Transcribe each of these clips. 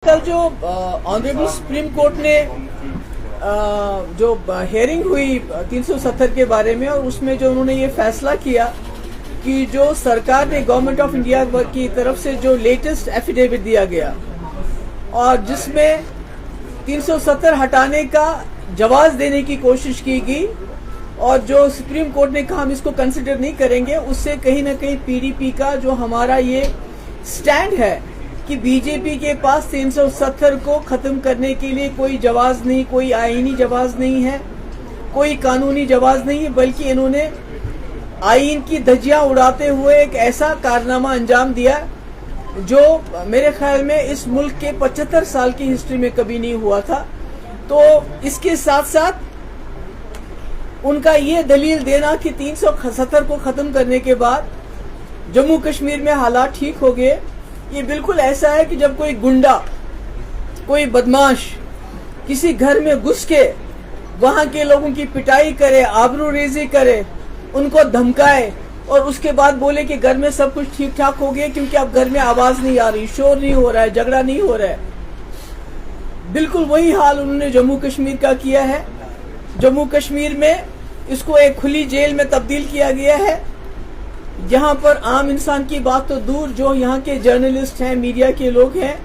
कल जो honourable supreme court ने जो हियरिंग हुई 370 के बारे में, और उसमें जो उन्होंने ये फैसला किया कि जो सरकार ने गवर्नमेंट ऑफ इंडिया की तरफ से जो लेटेस्ट एफिडेविट दिया गया और जिसमें 370 हटाने का जवाब देने की कोशिश की गई, और जो सुप्रीम कोर्ट ने कहा हम इसको कंसिडर नहीं करेंगे, उससे कहीं ना कहीं पीडीपी का जो हमारा ये स्टैंड है कि बीजेपी के पास 370 को खत्म करने के लिए कोई जवाब नहीं, कोई आईनी जवाब नहीं है, कोई कानूनी जवाब नहीं है, बल्कि इन्होंने आईन की धज्जियां उड़ाते हुए एक ऐसा कारनामा अंजाम दिया जो मेरे ख्याल में इस मुल्क के 75 साल की हिस्ट्री में कभी नहीं हुआ था। तो इसके साथ साथ उनका ये दलील देना कि 370 को खत्म करने के बाद जम्मू कश्मीर में हालात ठीक हो गए, ये बिल्कुल ऐसा है कि जब कोई गुंडा, कोई बदमाश किसी घर में घुस के वहां के लोगों की पिटाई करे, आबरूरेजी करे, उनको धमकाए और उसके बाद बोले कि घर में सब कुछ ठीक ठाक हो गया क्योंकि अब घर में आवाज नहीं आ रही, शोर नहीं हो रहा है, झगड़ा नहीं हो रहा है। बिल्कुल वही हाल उन्होंने जम्मू कश्मीर का किया है। जम्मू कश्मीर में इसको एक खुली जेल में तब्दील किया गया है, जहां पर आम इंसान की बात तो दूर, जो यहाँ के जर्नलिस्ट हैं, मीडिया के लोग हैं,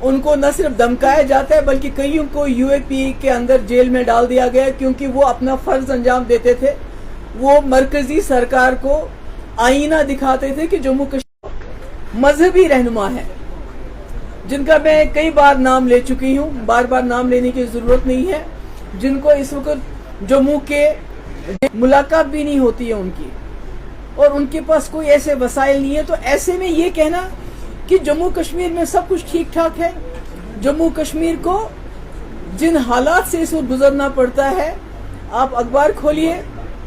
उनको न सिर्फ धमकाया जाता है बल्कि कईयों को यूएपी के अंदर जेल में डाल दिया गया क्योंकि वो अपना फर्ज अंजाम देते थे। वो मरकजी सरकार को आईना दिखाते थे कि जम्मू कश्मीर मजहबी रहनुमा है, जिनका मैं कई बार नाम ले चुकी हूँ, बार बार नाम लेने की जरूरत नहीं है, जिनको इस वक्त जम्मू के मुलाकात भी नहीं होती है उनकी, और उनके पास कोई ऐसे वसाइल नहीं है। तो ऐसे में ये कहना कि जम्मू कश्मीर में सब कुछ ठीक ठाक है, जम्मू कश्मीर को जिन हालात से इस वक्त गुजरना पड़ता है, आप अखबार खोलिए,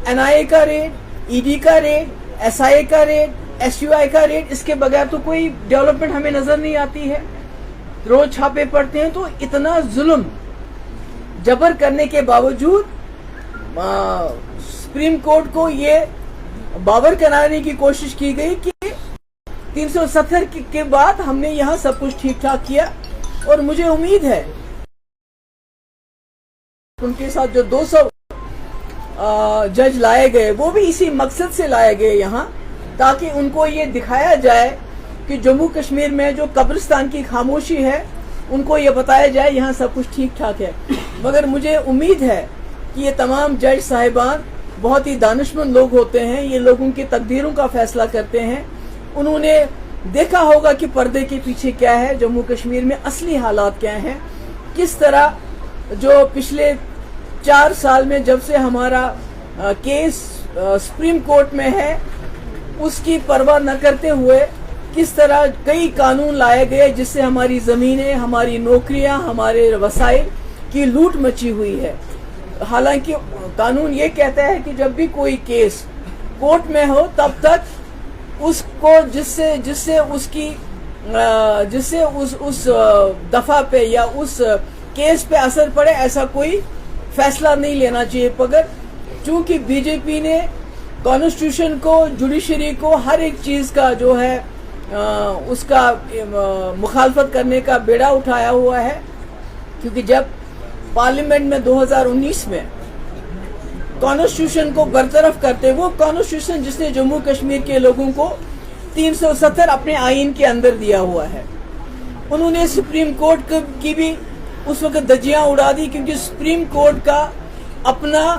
एनआईए का रेड, ईडी का रेड, एसआईए का रेड, एसयूआई का रेड, इसके बगैर तो कोई डेवलपमेंट हमें नजर नहीं आती है। रोज छापे पड़ते हैं। तो इतना जुल्म जबर करने के बावजूद सुप्रीम कोर्ट को ये बावर कराने की कोशिश की गई कि 370 के बाद हमने यहाँ सब कुछ ठीक ठाक किया, और मुझे उम्मीद है उनके साथ जो 200 जज लाए गए वो भी इसी मकसद से लाए गए यहाँ, ताकि उनको ये दिखाया जाए कि जम्मू कश्मीर में जो कब्रिस्तान की खामोशी है उनको ये बताया जाए यहाँ सब कुछ ठीक ठाक है। मगर मुझे उम्मीद है कि ये तमाम जज साहिबान बहुत ही दानिशमंद लोग होते हैं, ये लोगों की तकदीरों का फैसला करते हैं। उन्होंने देखा होगा कि पर्दे के पीछे क्या है, जम्मू कश्मीर में असली हालात क्या हैं, किस तरह जो पिछले 4 साल में जब से हमारा केस सुप्रीम कोर्ट में है उसकी परवाह न करते हुए किस तरह कई कानून लाए गए जिससे हमारी जमीनें, हमारी नौकरियां, हमारे वसाइल की लूट मची हुई है। हालांकि कानून ये कहता है कि जब भी कोई केस कोर्ट में हो तब तक उसको जिससे उस दफा पे या उस केस पे असर पड़े ऐसा कोई फैसला नहीं लेना चाहिए। मगर चूंकि बीजेपी ने कॉन्स्टिट्यूशन को, जुडिशरी को, हर एक चीज का जो है उसका मुखालफत करने का बेड़ा उठाया हुआ है, क्योंकि जब पार्लियामेंट में 2019 में कॉन्स्टिट्यूशन को बरतरफ करते, वो कॉन्स्टिट्यूशन जिसने जम्मू कश्मीर के लोगों को 370 अपने आईन के अंदर दिया हुआ है, उन्होंने सुप्रीम कोर्ट की भी उस वक्त धज्जियां उड़ा दी, क्योंकि सुप्रीम कोर्ट का अपना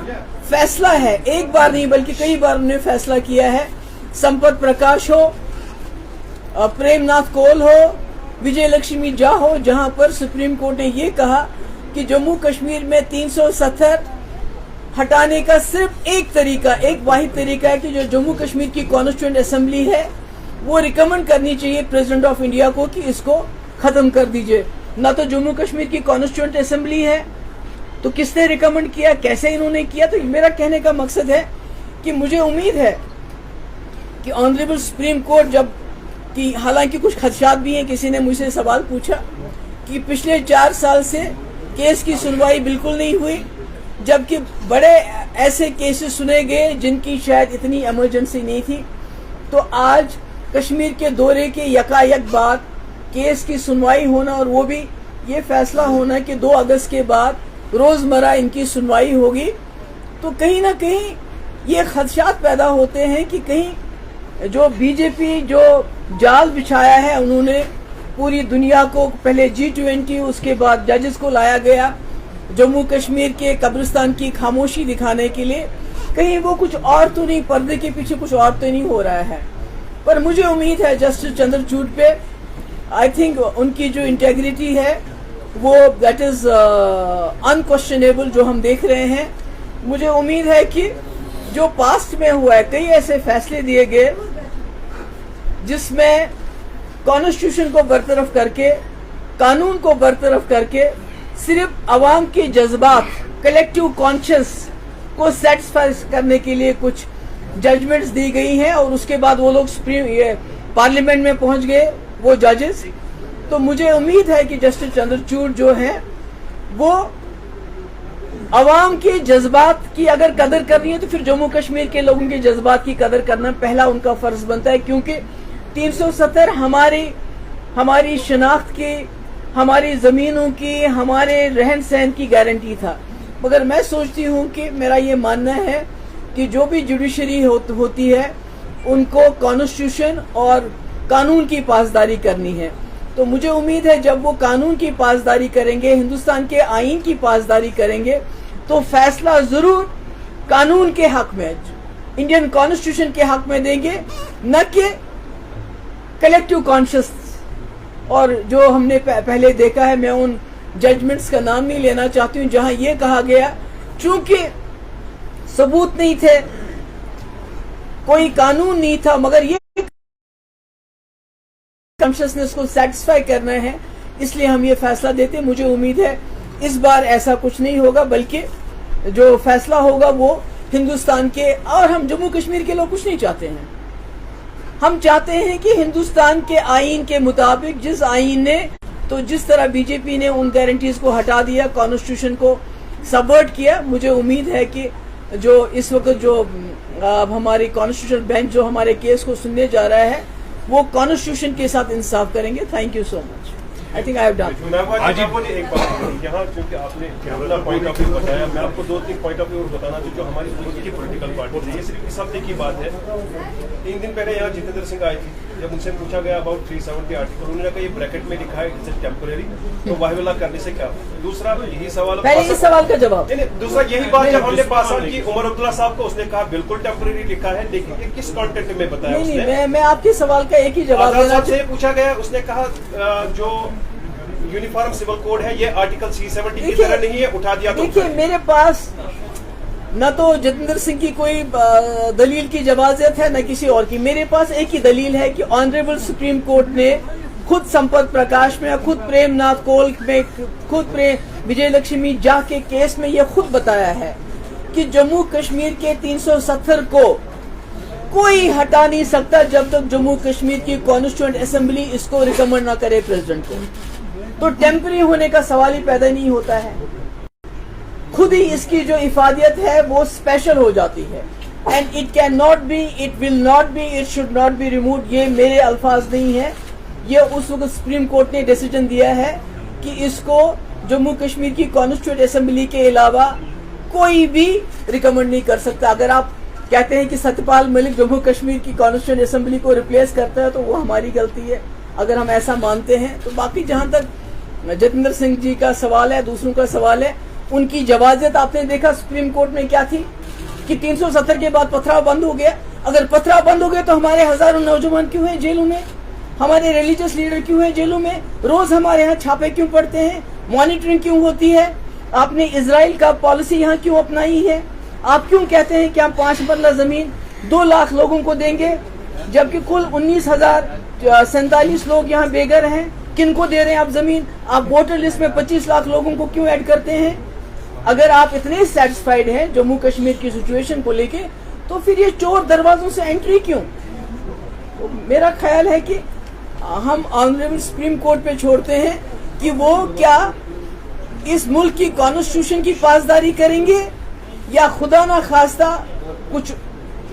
फैसला है, एक बार नहीं बल्कि कई बार उन्होंने फैसला किया है। संपत प्रकाश हो, प्रेमनाथ कौल हो, विजय लक्ष्मी झा हो, जहां पर सुप्रीम कोर्ट ने ये कहा कि जम्मू कश्मीर में 370 हटाने का सिर्फ एक तरीका, एक वाहिद तरीका है कि जो जम्मू कश्मीर की कॉन्स्टिट्यूएंट असेंबली है वो रिकमेंड करनी चाहिए प्रेसिडेंट ऑफ इंडिया को कि इसको खत्म कर दीजिए। ना तो जम्मू कश्मीर की कॉन्स्टिट्यूएंट असेंबली है, तो किसने रिकमेंड किया, कैसे इन्होंने किया। तो मेरा कहने का मकसद है कि मुझे उम्मीद है कि ऑनरेबल सुप्रीम कोर्ट जब कि हालांकि कुछ खदशात भी हैं, किसी ने मुझसे सवाल पूछा कि पिछले 4 साल से केस की सुनवाई बिल्कुल नहीं हुई, जबकि बड़े ऐसे केसेस सुने गए जिनकी शायद इतनी इमरजेंसी नहीं थी। तो आज कश्मीर के दौरे के यकायक बाद केस की सुनवाई होना और वो भी ये फैसला होना कि 2 अगस्त के बाद रोजमर्रा इनकी सुनवाई होगी, तो कहीं ना कहीं ये खदशात पैदा होते हैं कि कहीं जो बीजेपी जो जाल बिछाया है उन्होंने पूरी दुनिया को, पहले G20 उसके बाद जजेस को लाया गया जम्मू कश्मीर के कब्रिस्तान की खामोशी दिखाने के लिए, कहीं वो कुछ और तो नहीं, पर्दे के पीछे कुछ और तो नहीं हो रहा है। पर मुझे उम्मीद है जस्टिस चंद्रचूड़ पे, आई थिंक उनकी जो इंटेग्रिटी है वो दैट इज अनक्वेश्चनेबल जो हम देख रहे हैं। मुझे उम्मीद है कि जो पास्ट में हुआ है, कई ऐसे फैसले दिए गए जिसमें कॉन्स्टिट्यूशन को बरतरफ करके, कानून को बरतरफ करके सिर्फ अवाम के जज्बात, कलेक्टिव कॉन्शियस को सेटिस्फाई करने के लिए कुछ जजमेंट्स दी गई हैं और उसके बाद वो लोग पार्लियामेंट में पहुंच गए वो जजेस। तो मुझे उम्मीद है कि जस्टिस चंद्रचूड़ जो हैं वो अवाम के जज्बात की अगर कदर करनी है तो फिर जम्मू कश्मीर के लोगों के जज्बात की कदर करना पहला उनका फर्ज बनता है, क्योंकि 370 हमारी शनाख्त की, हमारी जमीनों की, हमारे रहन सहन की गारंटी था। मगर मैं सोचती हूँ कि मेरा ये मानना है कि जो भी जुडिशरी होती है उनको कॉन्स्टिट्यूशन और कानून की पासदारी करनी है। तो मुझे उम्मीद है जब वो कानून की पासदारी करेंगे, हिंदुस्तान के आईन की पासदारी करेंगे, तो फैसला जरूर कानून के हक में, इंडियन कॉन्स्टिट्यूशन के हक में देंगे, न कि कलेक्टिव कॉन्शियस। और जो हमने पहले देखा है, मैं उन जजमेंट्स का नाम नहीं लेना चाहती हूँ जहां ये कहा गया चूंकि सबूत नहीं थे, कोई कानून नहीं था, मगर ये कॉन्शियसनेस को सेटिस्फाई करना है इसलिए हम ये फैसला देते। मुझे उम्मीद है इस बार ऐसा कुछ नहीं होगा, बल्कि जो फैसला होगा वो हिंदुस्तान के, और हम जम्मू कश्मीर के लोग कुछ नहीं चाहते हैं। हम चाहते हैं कि हिंदुस्तान के आईन के मुताबिक, जिस आईन ने, तो जिस तरह बीजेपी ने उन गारंटीज को हटा दिया, कॉन्स्टिट्यूशन को सबवर्ट किया, मुझे उम्मीद है कि जो इस वक्त जो हमारी कॉन्स्टिट्यूशन बेंच जो हमारे केस को सुनने जा रहा है वो कॉन्स्टिट्यूशन के साथ इंसाफ करेंगे। Thank you so much. I think I have done. एक बात यहाँ, क्योंकि आपने अपना पॉइंट ऑफ व्यू बताया, मैं आपको 2-3 पॉइंट ऑफ व्यू बताना चाहिए जो हमारी खुद की पॉलिटिकल पार्टी है। ये सिर्फ इस हफ्ते की बात है। 3 दिन पहले यहाँ जितेंद्र सिंह आए थे, जब उनसे पूछा गया अबाउट 370 आर्टिकल, उन्होंने कहा ये ब्रैकेट में लिखा है इट्स टेम्पररी, तो वाहिवला करने से क्या। दूसरा यही सवाल, पहले इस सवाल का जवाब, दूसरा यही बात जब हमने पास ऑन की उमर अब्दुल्ला साहब को, उसने कहा बिल्कुल टेम्पररी लिखा है, लेकिन ये किस कॉन्टेक्ट में बताया उसने? मैं आपके सवाल का एक ही जवाब देना से पूछा गया, उसने कहा जो यूनिफॉर्म सिविल कोड है ये आर्टिकल 370 की तरह नहीं है, उठा दिया। देखिए मेरे पास न तो जितेंद्र सिंह की कोई दलील की इजाजत है न किसी और की। मेरे पास एक ही दलील है कि ऑनरेबल सुप्रीम कोर्ट ने खुद संपत प्रकाश में, खुद प्रेमनाथ कोल में, खुद विजय लक्ष्मी जा के केस में ये खुद बताया है कि जम्मू कश्मीर के 370 को कोई हटा नहीं सकता जब तक जम्मू कश्मीर की कॉन्स्टिट्यूएंट असेंबली इसको रिकमेंड ना करे प्रेसिडेंट को। तो टेम्पररी होने का सवाल ही पैदा नहीं होता है। खुद ही इसकी जो इफादियत है वो स्पेशल हो जाती है। And it can not be, it will not be, it should not be removed. ये मेरे अल्फाज नहीं है, ये उस वक्त सुप्रीम कोर्ट ने डिसीजन दिया है कि इसको जम्मू कश्मीर की कॉन्स्टिट्यूएंट असेंबली के अलावा कोई भी रिकमेंड नहीं कर सकता। अगर आप कहते हैं कि सत्यपाल मलिक जम्मू कश्मीर की कॉन्स्टिट्यूएंट असेंबली को रिप्लेस करता है तो वो हमारी गलती है, अगर हम ऐसा मानते हैं तो। बाकी जहां तक जितेंद्र सिंह जी का सवाल है, दूसरों का सवाल है, उनकी जवाजत आपने देखा सुप्रीम कोर्ट में क्या थी कि 370 के बाद पथराव बंद हो गया। अगर पथराव बंद हो गया तो हमारे हजारों नौजवान क्यों हैं जेलों में, हमारे रिलीजियस लीडर क्यों हैं जेलों में, रोज हमारे यहाँ छापे क्यों पड़ते हैं, मॉनिटरिंग क्यों होती है, आपने इजराइल का पॉलिसी यहाँ क्यों अपनाई है, आप क्यों कहते हैं कि हम 5 मरला जमीन 2 लाख लोगों को देंगे जबकि कुल 19,047 लोग यहाँ बेघर हैं। किनको दे रहे हैं आप जमीन? आप वोटर लिस्ट में 25 लाख लोगों को क्यों ऐड करते हैं? अगर आप इतने सेटिस्फाइड हैं जम्मू कश्मीर की सिचुएशन को लेके तो फिर ये चोर दरवाजों से एंट्री क्यों? तो मेरा ख्याल है कि हम ऑनरेबल सुप्रीम कोर्ट पे छोड़ते हैं कि वो क्या इस मुल्क की कॉन्स्टिट्यूशन की पासदारी करेंगे या खुदा ना खास्ता कुछ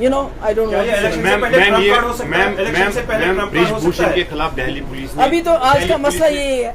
I don't کیا یہ want to say. الیکشن سے پہلے ٹرمپ کارڈ ہو سکتا ہے؟ میم الیکشن سے پہلے ٹرمپ کارڈ ہو بھوشن سکتا کے ہے؟ خلاف دہلی پولیس نے ابھی تو آج کا مسئلہ یہی ہے.